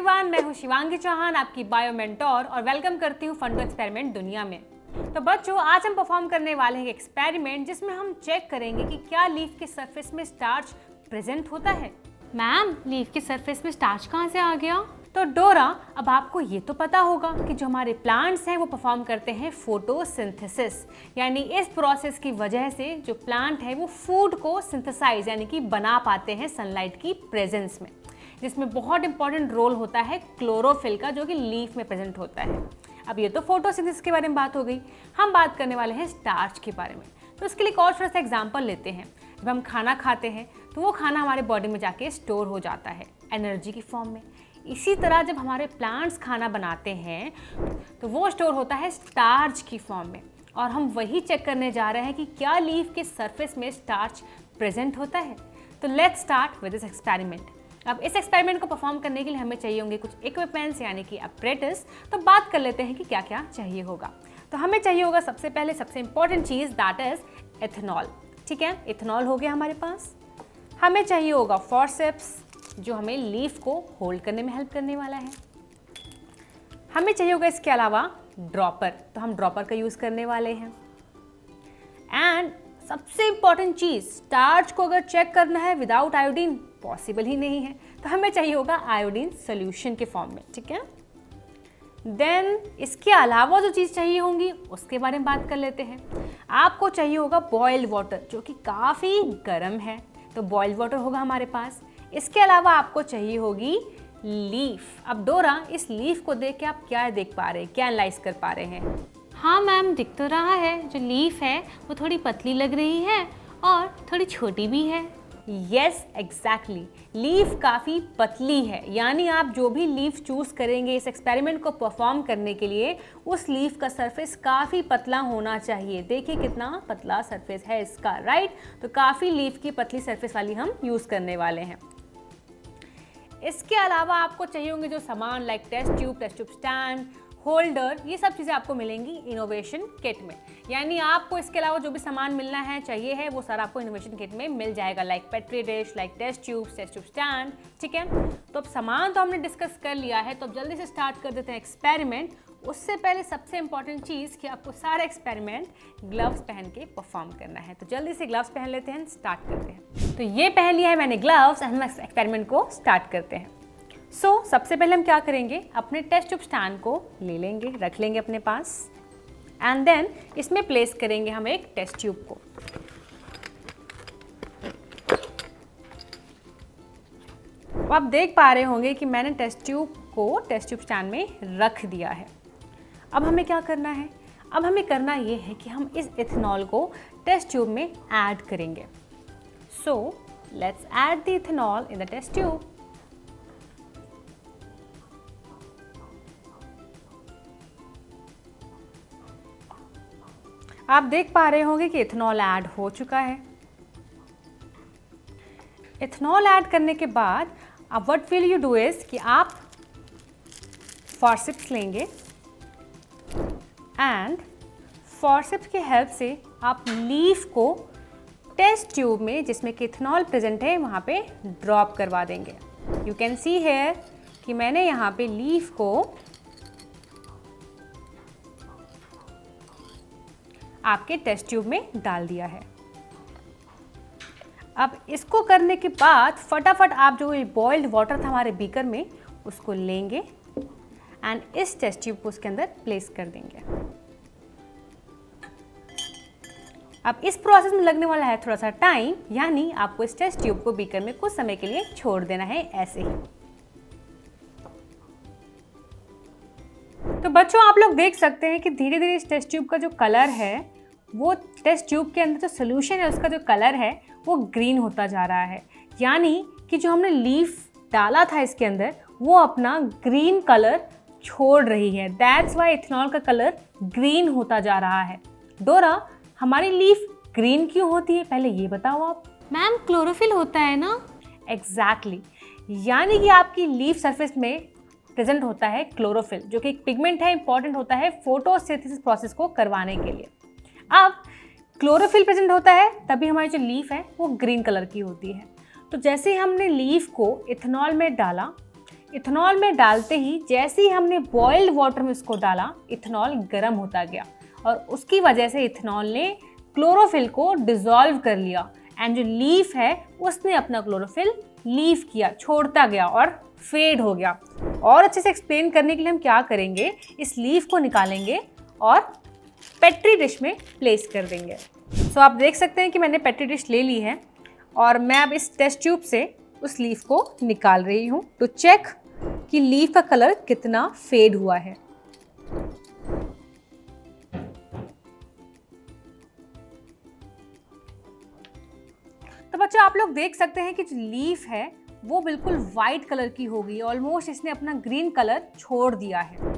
Everyone, मैं हूँ शिवांगी चौहान, आपकी बायो मेंटोर, और वेलकम करती हूँ फन टू एक्सपेरिमेंट दुनिया में। तो बच्चों, आज हम परफॉर्म करने वाले हैं एक एक्सपेरिमेंट जिसमें हम चेक करेंगे कि क्या लीफ के सरफेस में स्टार्च प्रेजेंट होता है। मैम, लीफ के सरफेस में स्टार्च कहाँ से आ गया? तो डोरा, अब आपको ये तो पता होगा कि जो हमारे प्लांट्स हैं वो परफॉर्म करते हैं फोटोसिंथेसिस, यानी इस प्रोसेस की वजह से जो प्लांट है वो फूड को सिंथेसाइज यानी कि बना पाते हैं सनलाइट की प्रेजेंस में, जिसमें बहुत इंपॉर्टेंट रोल होता है क्लोरोफिल का, जो कि लीफ में प्रेजेंट होता है। अब ये तो फोटोसिंथेसिस के बारे में बात हो गई, हम बात करने वाले हैं स्टार्च के बारे में। तो उसके लिए एक और छोटा सा एग्जाम्पल लेते हैं। जब हम खाना खाते हैं तो वो खाना हमारे बॉडी में जाके स्टोर हो जाता है एनर्जी की फॉर्म में। इसी तरह जब हमारे प्लांट्स खाना बनाते हैं तो वो स्टोर होता है स्टार्च की फॉर्म में, और हम वही चेक करने जा रहे हैं कि क्या लीफ के सरफेस में स्टार्च प्रेजेंट होता है। तो let's start with this experiment. अब इस एक्सपेरिमेंट को परफॉर्म करने के लिए हमें चाहिए होंगे कुछ इक्विपमेंट्स यानी कि अपरेटस। तो बात कर लेते हैं कि क्या क्या चाहिए होगा। तो हमें चाहिए होगा सबसे पहले सबसे important cheese, that is ethanol. ठीक है, एथेनॉल हो गया हमारे पास। हमें चाहिए होगा फॉरसेप्स, जो हमें लीफ को होल्ड करने में हेल्प करने वाला है। हमें चाहिए होगा इसके अलावा ड्रॉपर, तो हम ड्रॉपर का यूज़ करने वाले हैं। एंड सबसे इंपॉर्टेंट चीज़, स्टार्च को अगर चेक करना है विदाउट आयोडीन पॉसिबल ही नहीं है, तो हमें चाहिए होगा आयोडीन सोल्यूशन के फॉर्म में। ठीक है, देन इसके अलावा जो चीज़ चाहिए होंगी उसके बारे में बात कर लेते हैं। आपको चाहिए होगा बॉइल्ड वाटर, जो कि काफ़ी गर्म है, तो बॉइल्ड वाटर होगा हमारे पास। इसके अलावा आपको चाहिए होगी लीफ। अब डोरा, इस लीफ को देख के आप क्या देख पा रहे हैं, क्या एनालाइज कर पा रहे हैं? हाँ मैम, दिख तो रहा है, जो लीफ है वो थोड़ी पतली लग रही है और थोड़ी छोटी भी है। यस, एग्जैक्टली, लीफ काफ़ी पतली है, यानी आप जो भी लीफ चूज़ करेंगे इस एक्सपेरिमेंट को परफॉर्म करने के लिए, उस लीफ का सरफेस काफ़ी पतला होना चाहिए। देखिए कितना पतला सरफेस है इसका, राइट? तो काफ़ी लीफ की पतली सरफेस वाली हम यूज़ करने वाले हैं। इसके अलावा आपको चाहिए होंगे जो सामान, like test tube stand, holder, ये सब चीज़ें आपको मिलेंगी इनोवेशन किट में। यानी आपको इसके अलावा जो भी सामान मिलना है, चाहिए है, वो सारा आपको इनोवेशन किट में मिल जाएगा, like petri dish, like test tube stand. ठीक है, तो अब सामान तो हमने डिस्कस कर लिया है, तो अब जल्दी से स्टार्ट कर देते हैं एक्सपेरिमेंट। उससे पहले सबसे इंपॉर्टेंट चीज़ कि आपको सारा एक्सपेरिमेंट ग्लव्स पहन के परफॉर्म करना है, तो जल्दी से ग्लव्स पहन लेते हैं, स्टार्ट करते हैं। तो ये पहन लिया है मैंने ग्लव्स, हम एक्सपेरिमेंट को स्टार्ट करते हैं। सबसे पहले हम क्या करेंगे, अपने टेस्ट ट्यूब स्टैंड को ले लेंगे, रख लेंगे अपने पास, एंड देन इसमें प्लेस करेंगे हम एक टेस्ट ट्यूब को। आप देख पा रहे होंगे कि मैंने टेस्ट ट्यूब को टेस्ट ट्यूब स्टैंड में रख दिया है। अब हमें क्या करना है? अब हमें करना ये है कि हम इस इथेनॉल को टेस्ट ट्यूब में ऐड करेंगे। So let's add the ethanol in the test tube. आप देख पा रहे होंगे कि इथेनॉल ऐड हो चुका है। इथेनॉल ऐड करने के बाद अब what will you do is कि आप फॉरसेप्स लेंगे एंड फॉरसेप्स की हेल्प से आप लीफ को टेस्ट ट्यूब में, जिसमें कि इथेनॉल प्रेजेंट है, वहाँ पे ड्रॉप करवा देंगे। यू कैन सी हेयर कि मैंने यहाँ पे लीफ को आपके टेस्ट ट्यूब में डाल दिया है। अब इसको करने के बाद फटाफट आप जो ये बॉइल्ड वाटर था हमारे बीकर में, उसको लेंगे एंड इस टेस्ट ट्यूब को उसके अंदर प्लेस कर देंगे। अब इस प्रोसेस में लगने वाला है थोड़ा सा टाइम, यानी आपको इस टेस्ट ट्यूब को बीकर में कुछ समय के लिए छोड़ देना है ऐसे ही। तो बच्चों, आप लोग देख सकते हैं कि धीरे धीरे इस टेस्ट ट्यूब का जो कलर है, वो टेस्ट ट्यूब के अंदर जो सोल्यूशन है उसका जो कलर है वो ग्रीन होता जा रहा है, यानी कि जो हमने लीफ डाला था इसके अंदर वो अपना ग्रीन कलर छोड़ रही है। दैट्स वाई इथेनॉल का कलर ग्रीन होता जा रहा है। डोरा, हमारी लीफ ग्रीन क्यों होती है, पहले ये बताओ आप। मैम, क्लोरोफिल होता है ना? एग्जैक्टली, यानी कि आपकी लीफ सरफेस में प्रेजेंट होता है क्लोरोफिल, जो कि एक पिगमेंट है, इंपॉर्टेंट होता है फोटोसिंथेसिस प्रोसेस को करवाने के लिए। अब क्लोरोफिल प्रेजेंट होता है तभी हमारी जो लीफ है वो ग्रीन कलर की होती है। तो जैसे ही हमने लीफ को इथेनॉल में डाला, इथेनॉल में डालते ही जैसे ही हमने बॉइल्ड वाटर में इसको डाला, इथेनॉल गर्म होता गया और उसकी वजह से इथेनॉल ने क्लोरोफिल को डिसॉल्व कर लिया एंड जो लीफ है उसने अपना क्लोरोफिल लीव किया, छोड़ता गया और फेड हो गया। और अच्छे से एक्सप्लेन करने के लिए हम क्या करेंगे, इस लीफ को निकालेंगे और पेट्री डिश में प्लेस कर देंगे। सो आप देख सकते हैं कि मैंने पेट्री डिश ले ली है और मैं अब इस टेस्ट ट्यूब से उस लीफ को निकाल रही हूँ टू चेक कि लीफ का कलर कितना फेड हुआ है। तो बच्चों आप लोग देख सकते हैं कि जो लीफ है वो बिल्कुल वाइट कलर की हो गई, ऑलमोस्ट इसने अपना ग्रीन कलर छोड़ दिया है।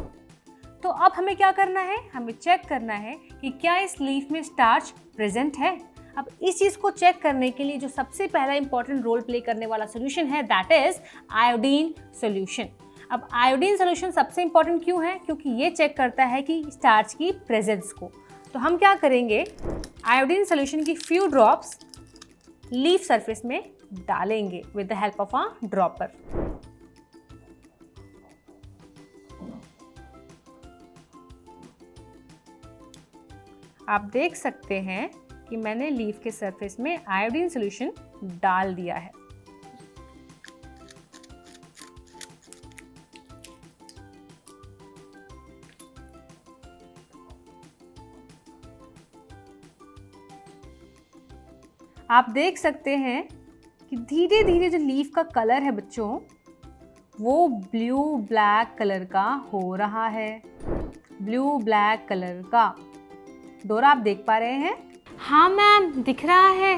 तो अब हमें क्या करना है, हमें चेक करना है कि क्या इस लीफ में स्टार्च प्रेजेंट है। अब इस चीज़ को चेक करने के लिए जो सबसे पहला इंपॉर्टेंट रोल प्ले करने वाला सोल्यूशन है दैट इज आयोडीन सोल्यूशन। अब आयोडीन सोल्यूशन सबसे इंपॉर्टेंट क्यों है, क्योंकि ये चेक करता है कि स्टार्च की प्रेजेंस को। तो हम क्या करेंगे, आयोडीन सोल्यूशन की फ्यू ड्रॉप्स लीफ सरफेस में डालेंगे with the help of a dropper. आप देख सकते हैं कि मैंने लीफ के सरफेस में आयोडीन सॉल्यूशन डाल दिया है। आप देख सकते हैं कि धीरे धीरे जो लीफ का कलर है बच्चों वो ब्लू ब्लैक कलर का हो रहा है, ब्लू ब्लैक कलर का। डोरा आप देख पा रहे हैं? हाँ मैम, दिख रहा है।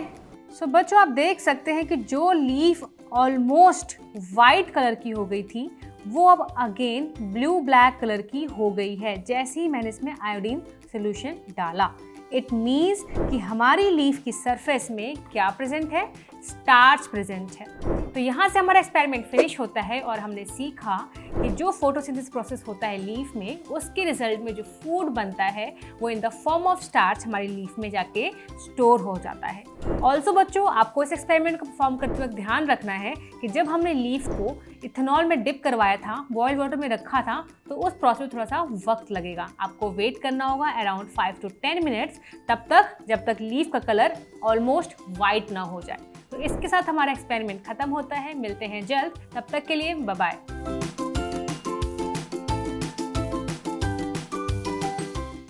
सो बच्चों आप देख सकते हैं कि जो लीफ ऑलमोस्ट वाइट कलर की हो गई थी वो अब अगेन ब्लू ब्लैक कलर की हो गई है जैसे ही मैंने इसमें आयोडीन सॉल्यूशन डाला। इट मीन्स कि हमारी लीफ की सरफेस में क्या प्रेजेंट है, स्टार्च प्रेजेंट है। तो यहाँ से हमारा एक्सपेरिमेंट फिनिश होता है और हमने सीखा कि जो फोटोसिंथेसिस प्रोसेस होता है लीफ में, उसके रिजल्ट में जो फूड बनता है वो in the form of starch हमारी लीफ में जाके स्टोर हो जाता है। ऑल्सो बच्चों आपको इस एक्सपेरिमेंट को परफॉर्म करते वक्त ध्यान रखना है कि जब हमने लीफ को इथेनॉल में डिप करवाया था, बॉइल्ड वाटर में रखा था, तो उस प्रोसेस में थोड़ा सा वक्त लगेगा। आपको वेट करना होगा अराउंड 5 to 10 मिनट्स, तब तक जब तक लीफ का कलर ऑलमोस्ट वाइट ना हो जाए। तो इसके साथ हमारा एक्सपेरिमेंट खत्म होता है। मिलते हैं जल्द, तब तक के लिए बाय बाय।